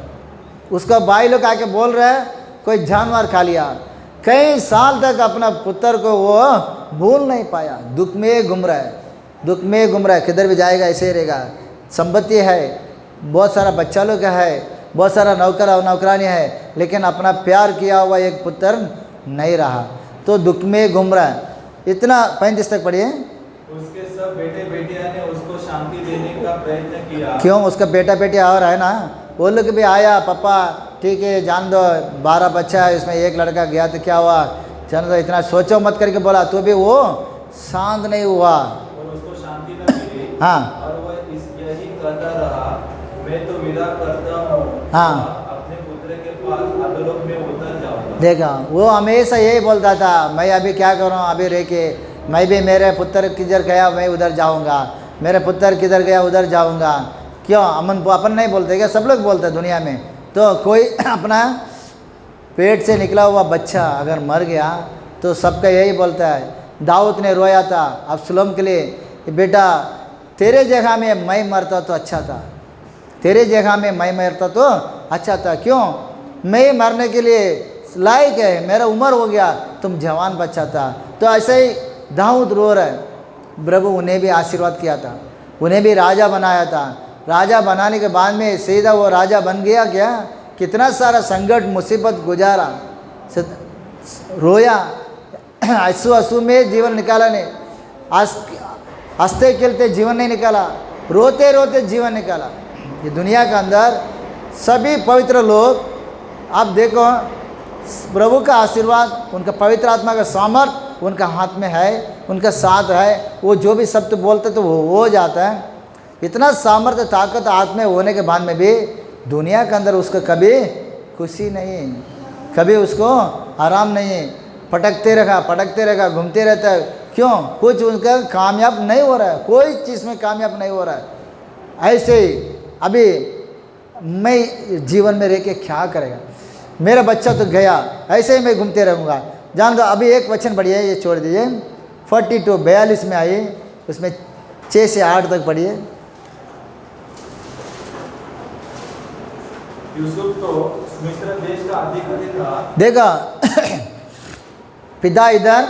उसका भाई लोग आके बोल रहा है कोई जानवर खा लिया। कई साल तक अपना पुत्र को वो भूल नहीं पाया, दुख में घूम रहा है, दुख में घूम रहा है, किधर भी जाएगा ऐसे ही रहेगा। संपत्ति है, बहुत सारा बच्चा लोग है, बहुत सारा नौकर और नौकरानी है, लेकिन अपना प्यार किया हुआ एक पुत्र नहीं रहा, तो दुख में घूम रहा है। इतना 35 तक पढ़िए। उसके सब बेटे बेटियां ने उसको शांति देने का प्रयत्न किया। क्यों, उसका बेटा बेटी और है ना, वो लोग भी आया, पापा ठीक है जान दो, 12 बच्चा है, इसमें एक लड़का गया तो क्या हुआ, जान दो, इतना सोचो मत करके बोला, तो भी वो शांत नहीं हुआ। और उसको शांति न मिली। हाँ। और वह यही कहता रहा, मैं तो विदा करता हूँ, हाँ। अपने पुत्र के पास अधोलोक में उतर जाऊंगा। देखा, वो हमेशा यही बोलता था, मैं अभी क्या करूँ, अभी रह के मैं भी, मेरे पुत्र किधर गया मैं उधर जाऊंगा, मेरे पुत्र किधर गया उधर जाऊंगा। क्यों, अपन नहीं बोलते क्या, सब लोग बोलते हैं दुनिया में। तो कोई अपना पेट से निकला हुआ बच्चा अगर मर गया तो सबका यही बोलता है। दाऊद ने रोया था अब्सलोम के लिए, बेटा तेरे जगह में मैं मरता तो अच्छा था, तेरे जगह में मैं मरता तो अच्छा था। क्यों, मैं मरने के लिए लायक है, मेरा उम्र हो गया, तुम जवान बच्चा था। तो ऐसे ही दाऊद रो रहा है। प्रभु उन्हें भी आशीर्वाद किया था, उन्हें भी राजा बनाया था। राजा बनाने के बाद में सीधा वो राजा बन गया क्या, कितना सारा संकट मुसीबत गुजारा, रोया, आंसू में जीवन निकाला नहीं, हंसते खेलते जीवन नहीं निकाला, रोते रोते जीवन निकाला। ये दुनिया के अंदर सभी पवित्र लोग, आप देखो प्रभु का आशीर्वाद, उनका पवित्र आत्मा का सामर्थ उनका हाथ में है, उनका साथ है, वो जो भी शब्द बोलते तो वो हो जाता है। इतना सामर्थ्य ताकत हाथ में होने के बाद में भी दुनिया के अंदर उसको कभी खुशी नहीं, कभी उसको आराम नहीं, पटकते रखा घूमते रहता है। क्यों, कुछ उनका कामयाब नहीं हो रहा है, कोई चीज़ में कामयाब नहीं हो रहा है। ऐसे ही अभी मैं जीवन में रह के क्या करेगा, मेरा बच्चा तो गया, ऐसे ही मैं घूमते रहूँगा। जान दो, अभी एक वचन पढ़िए, ये छोड़ दीजिए, 42 में आइए, उसमें 6 से 8 तक पढ़िए। यूसुफ तो मिस्र देश का अधिपति था। देखा पिता इधर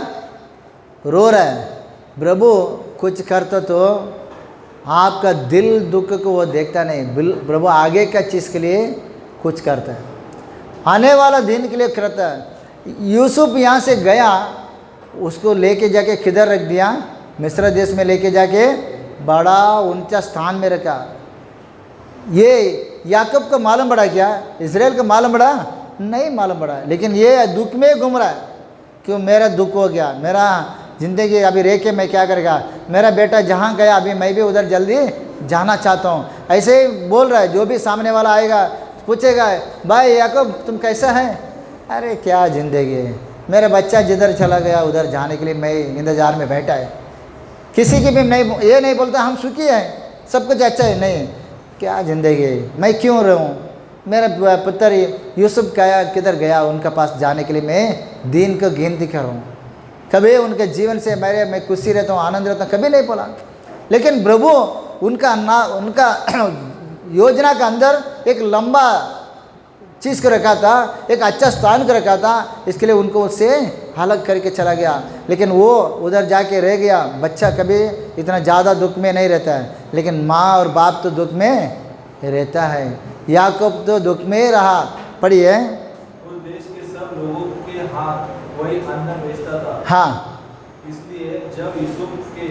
रो रहा है, प्रभु कुछ करता तो आपका दिल दुख को वो देखता नहीं, प्रभु आगे का चीज़ के लिए कुछ करता है, आने वाला दिन के लिए करता है। यूसुफ यहाँ से गया, उसको लेके जाके किधर रख दिया, मिस्र देश में लेके जाके बड़ा ऊंचा स्थान में रखा। ये याकूब को मालूम पड़ा क्या, इज़राइल को मालूम पड़ा नहीं, मालूम पड़ा, लेकिन ये दुख में घूम रहा है। क्यों, मेरा दुख हो गया, मेरा ज़िंदगी अभी रह के मैं क्या करेगा, मेरा बेटा जहाँ गया अभी मैं भी उधर जल्दी जाना चाहता हूँ। ऐसे ही बोल रहा है, जो भी सामने वाला आएगा पूछेगा, भाई याकूब तुम कैसा है, अरे क्या ज़िंदगी है, मेरा बच्चा जिधर चला गया उधर जाने के लिए मैं इंतज़ार में बैठा है। किसी की भी नहीं, ये नहीं बोलता हम सुखी हैं, सब कुछ अच्छा है, नहीं, क्या ज़िंदगी है, मैं क्यों रहूँ, मेरा पुत्र यूसुफ किधर गया, उनके पास जाने के लिए मैं दिन को गिनती करूँ, कभी उनके जीवन से मैं खुशी रहता हूँ, आनंद रहता हूँ, कभी नहीं बोला। लेकिन प्रभु उनका योजना के अंदर एक लंबा चीज़ को रखा था, एक अच्छा स्थान को रखा था, इसके लिए उनको उससे अलग करके चला गया। लेकिन वो उधर जाके रह गया। बच्चा कभी इतना ज़्यादा दुख में नहीं रहता है, लेकिन माँ और बाप तो दुख में रहता है। याकूब तो दुख में रहा। पढ़िए, उस देश के सब लोगों के हाथ वही अन्न बेचता था। हाँ, इसलिए जब यूसुफ के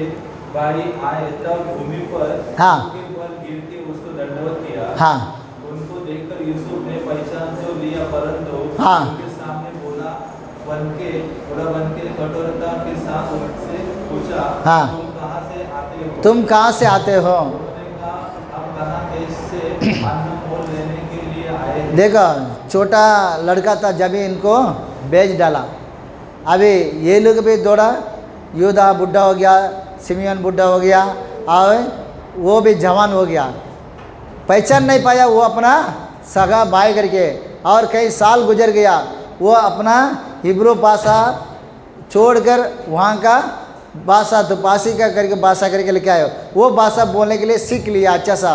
भाई आए तब भूमि पर हाँ, उनके पर गिर के उसको दंडवत किया। हाँ, उनको देखकर यूसुफ ने पहचान तो लिया, परंतु हाँ, उनके सामने बोला बनके कठोरता के साथ उनसे पूछा, हाँ, तुम कहाँ से आते हो? उन्होंने कहा, हम कनान देश से अन्न मोल लेने के लिए आए हैं। देखो, छोटा लड़का था जब ही इनको बेच डाला। अभी ये लोग भी दौड़ा, यूदा बुढ़ा हो गया, सिमियन बुढ़ा हो गया और वो भी जवान हो गया। पहचान नहीं पाया वो अपना सगा भाई करके, और कई साल गुजर गया, वो अपना हिब्रू भाषा छोड़कर वहाँ का भाषा तो पासी का करके भाषा करके लेके आए, वो भाषा बोलने के लिए सीख लिया अच्छा सा।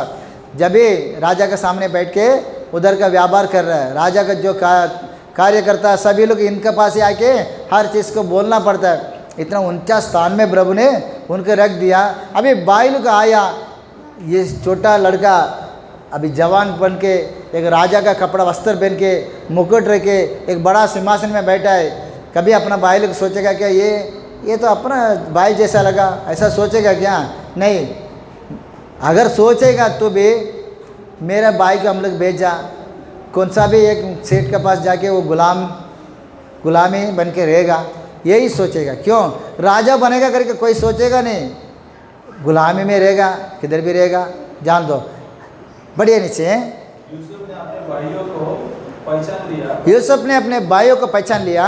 जब भी राजा के सामने बैठ के उधर का व्यापार कर रहा है, राजा का जो कार्य करता है सभी लोग इनके पास ही आके हर चीज़ को बोलना पड़ता है। इतना ऊंचा स्थान में प्रभु ने उनको रख दिया। अभी भाई लोग आया, ये छोटा लड़का अभी जवान बन के एक राजा का कपड़ा वस्त्र पहन के मुकुट रख के एक बड़ा सिंहासन में बैठा है। कभी अपना भाई लोग सोचेगा क्या ये तो अपना भाई जैसा लगा, ऐसा सोचेगा क्या? नहीं, अगर सोचेगा तो भी मेरा भाई को हम लोग भेजा, कौन सा भी एक सेठ के पास जाके वो गुलामी बन के रहेगा, यही सोचेगा। क्यों? राजा बनेगा करके कोई सोचेगा नहीं, गुलामी में रहेगा, किधर भी रहेगा, जान दो। बढ़िया नीचे यूसुफ ने अपने भाइयों को पहचान लिया, यूसुफ ने अपने भाइयों को पहचान लिया,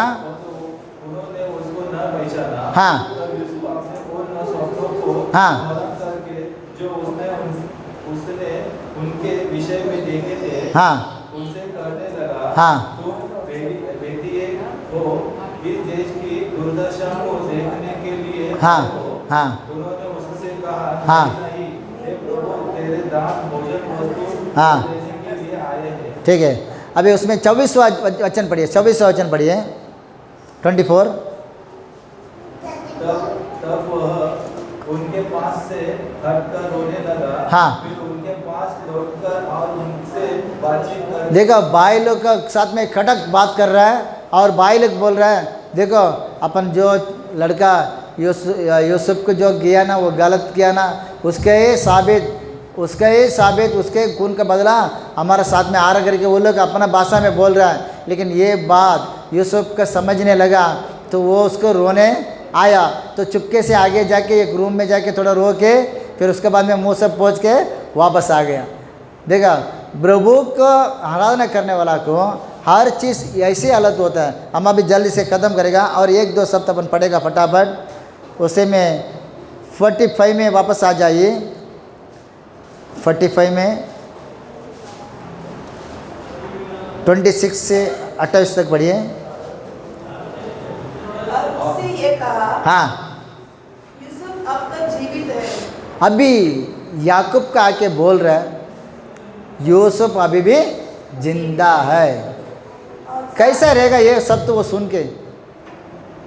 उन्होंने उसको न पहचाना। हाँ तब यूसुफ अपने उन शब्दों को हाँ स्मरण करके जो उसने उनके विषय में देखे थे, हाँ उनसे कहने लगा, हाँ तुम बेटी हो, इस देश की दुर्दशा को देखने के लिए हाँ आए हो। हाँ उन्होंने उससे कहा, हाँ। नहीं, हे प्रभु, तेरे दास भोजन वस्तु हाँ। देने के लिए आए हैं। ठीक है, अभी उसमें 24वां वचन पढ़िए, 24वां वचन पढ़िए 24। तब वह उनके पास से हटकर रोने लगा। हाँ। फिर उनके पास लौटकर और उनसे बातचीत कर देखो भाई लोग का साथ में खटक बात कर रहा है, और भाई लोग बोल रहा है देखो अपन जो लड़का यूसुफ को जो किया ना वो गलत किया ना, उसके साबित उसके खून का बदला हमारे साथ में आ रहा करके वो लोग अपना भाषा में बोल रहा है। लेकिन ये बात यूसुफ का समझने लगा तो वो उसको रोने आया, तो चुपके से आगे जाके एक रूम में जाके थोड़ा रो के फिर उसके बाद में मुँह से पोंछ के वापस आ गया। देखा, प्रभु को आराधना करने वाला को हर चीज़ ऐसे हालत होता है। हम अभी जल्दी से ख़त्म करेगा और एक दो शब्द अपन पढ़ेगा फटाफट, उसे में 45 में वापस आ जाइए। 45 में 26 से 28 तक पढ़िए। और उससे ये कहा, हाँ, यूसुफ अब तक जीवित है। अभी याकूब का आके बोल रहा है यूसुफ अभी भी जिंदा है। कैसा रहेगा ये सब? तो वो सुन के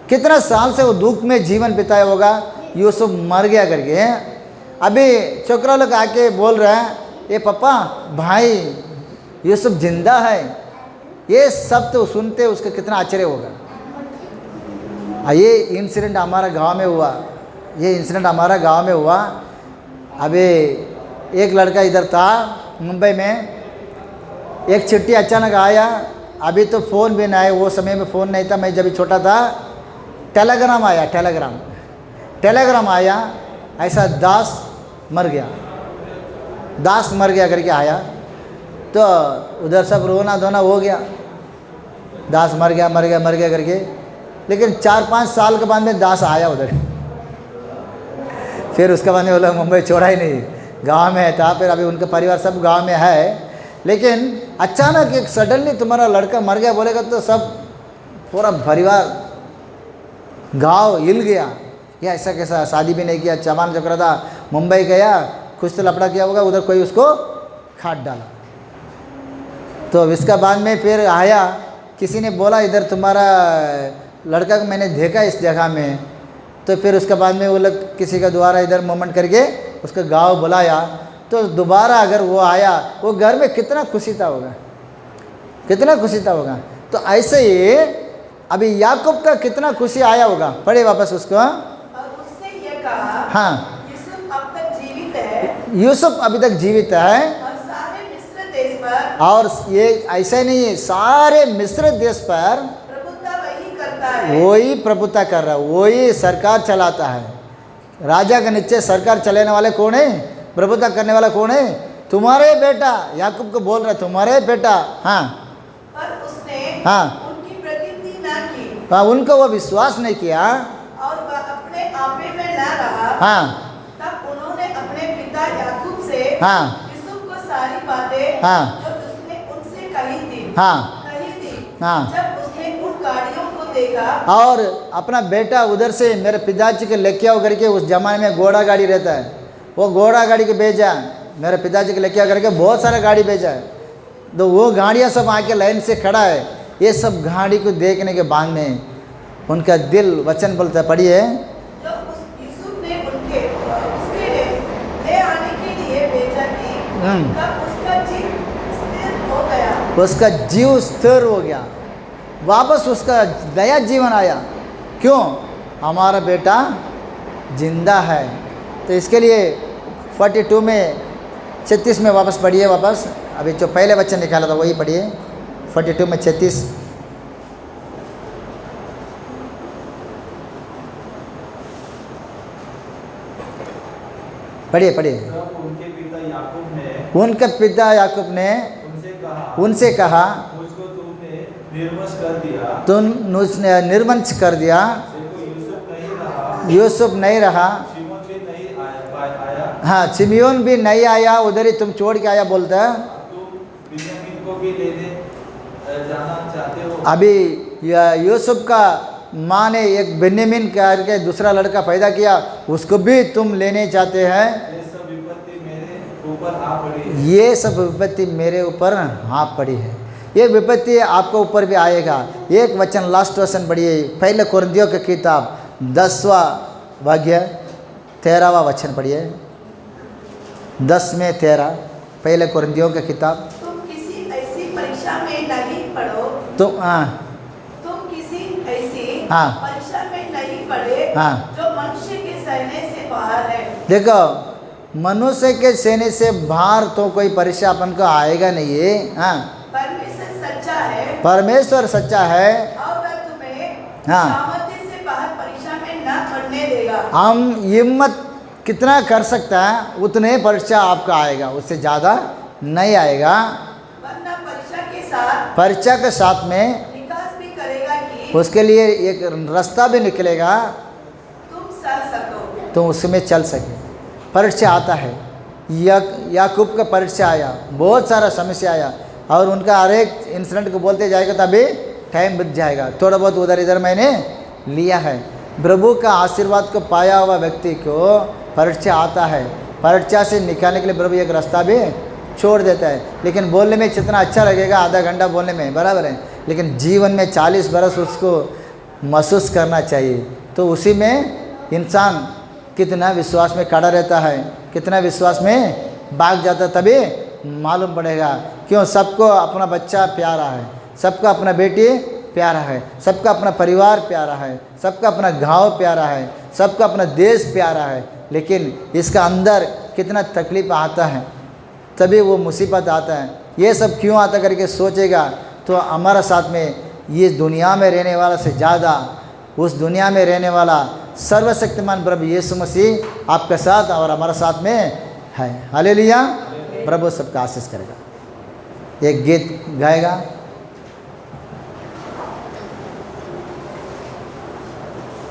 कितना साल से वो दुख में जीवन बिताया होगा, यूसुफ मर गया करके। अभी छोकरा लोग आके बोल रहे हैं ये पापा भाई यूसुफ जिंदा है। ये सब तो सुनते उसका कितना आश्चर्य होगा। ये इंसिडेंट हमारा गांव में हुआ। अभी एक लड़का इधर था मुंबई में, एक चिट्ठी अचानक आया। अभी तो फ़ोन भी नहीं, वो समय में फ़ोन नहीं था, मैं जब छोटा था। टेलीग्राम आया, टेलीग्राम आया, ऐसा दास मर गया करके आया। तो उधर सब रोना धोना हो गया, दास मर गया करके। लेकिन 4-5 साल के बाद में दास आया उधर। फिर उसके बाद में वो लोग मुंबई छोड़ा ही नहीं, गांव में था। फिर अभी उनका परिवार सब गांव में है। लेकिन अचानक एक सडनली तुम्हारा लड़का मर गया बोलेगा तो सब पूरा परिवार गांव हिल गया। या ऐसा कैसा, शादी भी नहीं किया, जवान जो करा था, मुंबई गया, कुछ तो लफड़ा किया होगा, उधर कोई उसको काट डाला। तो इसका बाद में फिर आया, किसी ने बोला इधर तुम्हारा लड़का को मैंने देखा इस जगह में। तो फिर उसके बाद में वो लोग किसी का द्वारा इधर मूवमेंट करके उसका गांव बुलाया। तो दोबारा अगर वो आया, वो घर में कितना खुशी था होगा। तो ऐसे ही अभी याकूब का कितना खुशी आया होगा। पढ़े वापस उसको। और उससे ये कहा, हाँ, यूसुफ अब तक जीवित है। यूसुफ अभी तक जीवित है। और सारे मिस्र देश पर, और ये ऐसा नहीं है, सारे मिस्र देश पर प्रभुता वही करता है। वही प्रभुता कर रहा है, वही सरकार चलाता है। राजा के नीचे सरकार चलाने वाले कौन है? प्रभुता करने वाला कौन है? तुम्हारे बेटा। याकूब को बोल रहा है तुम्हारे बेटा। हाँ, पर उसने हाँ, उनकी प्रतीति न की, हाँ, उनको वो विश्वास नहीं किया। और वह अपने आपे में न रहा। हाँ, तब उन्होंने अपने पिता याकूब से हाँ, यूसुफ को सारी हाँ। जो उसने उनसे कही थी हाँ हाँ। जब उसने उन गाड़ियों को देखा और अपना बेटा उधर से मेरे पिताजी के लेके आओ करके, उस जमाने में घोड़ा गाड़ी रहता है, वो घोड़ा गाड़ी के भेजा, मेरे पिताजी के लेके आ करके बहुत सारा गाड़ी भेजा है। तो वो गाड़ियाँ सब आके लाइन से खड़ा है। ये सब गाड़ी को देखने के बाद में उनका दिल वचन बोलता है, पढ़िए। जो उस यूसुफ ने उसके ले आने के लिए भेजा थी तब उसका जीव स्थिर हो गया। उसका जीव स्थिर हो गया, वापस उसका नया जीवन आया। क्यों? हमारा बेटा जिंदा है। तो इसके लिए 42 में 36 में वापस पढ़िए, वापस अभी जो पहले वचन निकाला था वही पढ़िए, 42 में 36। पढ़िए पढ़िए। तब उनके पिता याकूब ने उनके पिता याकूब ने उनसे कहा, मुझको तुमने निर्वंश कर दिया, तुम उसने निर्वंश कर दिया, देखो यूसुफ नहीं रहा, यूसुफ नहीं रहा, शिमोन भी नहीं आया, हाँ सिमियोन भी नहीं आया, उधर ही तुम छोड़ के आया बोलता है। तुम बिन्यामीन को भी लेने जाना चाहते हो। अभी यूसुफ का माँ ने एक बेन्यामीन करके दूसरा लड़का पैदा किया, उसको भी तुम लेने चाहते हैं। ये सब विपत्ति मेरे ऊपर आ पड़ी है। ये सब विपत्ति मेरे ऊपर हाँ पड़ी है। ये विपत्ति आपके ऊपर भी आएगा। एक वचन लास्ट वचन पढ़िए, पहले कुरिन्थियों की किताब 10वां वाक्य 13वां वचन पढ़िए, 10 में 13, पहले कुरिन्थियों की किताब। तुम किसी ऐसी परीक्षा में नहीं पड़ो, तुम तुम किसी ऐसी हाँ। परीक्षा में नहीं पड़े हाँ। जो मनुष्य के सहने से बाहर है। देखो, मनुष्य के सहने से बाहर तो कोई परीक्षा अपन को आएगा नहीं है। हाँ, परमेश्वर सच्चा है परमेश्वर सच्चा है। और वह तुम्हें हाँ। सामर्थ्य से बाहर परीक्षा में न पड़ने देगा। हम हिम्मत कितना कर सकता है उतने परीक्षा आपका आएगा, उससे ज़्यादा नहीं आएगा। वरना परीक्षा के साथ परीक्षा के साथ में विकास भी करेगा कि उसके लिए एक रास्ता भी निकलेगा, तुम सह सको। तो उसमें चल सके। परीक्षा आता है, याकूब का परीक्षा आया, बहुत सारा समस्या आया, और उनका हर एक इंसिडेंट को बोलते जाएगा तभी टाइम बीत जाएगा। थोड़ा बहुत उधर इधर मैंने लिया है। प्रभु का आशीर्वाद को पाया हुआ व्यक्ति को परीक्षा आता है, परीक्षा से निकालने के लिए प्रभु एक रास्ता भी छोड़ देता है। लेकिन बोलने में जितना अच्छा लगेगा आधा घंटा बोलने में, बराबर है, लेकिन जीवन में 40 बरस उसको महसूस करना चाहिए। तो उसी में इंसान कितना विश्वास में खड़ा रहता है, कितना विश्वास में भाग जाता, तभी मालूम पड़ेगा। क्यों? सबको अपना बच्चा प्यारा है, सबका अपना बेटी प्यारा है, सबका अपना परिवार प्यारा है, सबका अपना गांव प्यारा है, सबका अपना देश प्यारा है, लेकिन इसका अंदर कितना तकलीफ आता है, तभी वो मुसीबत आता है। ये सब क्यों आता करके सोचेगा तो हमारा साथ में ये दुनिया में रहने वाला से ज़्यादा उस दुनिया में रहने वाला सर्वशक्तिमान प्रभु यीशु मसीह आपके साथ और हमारा साथ में है। हालेलुया। प्रभु सबका आशीष करेगा। एक गीत गाएगा।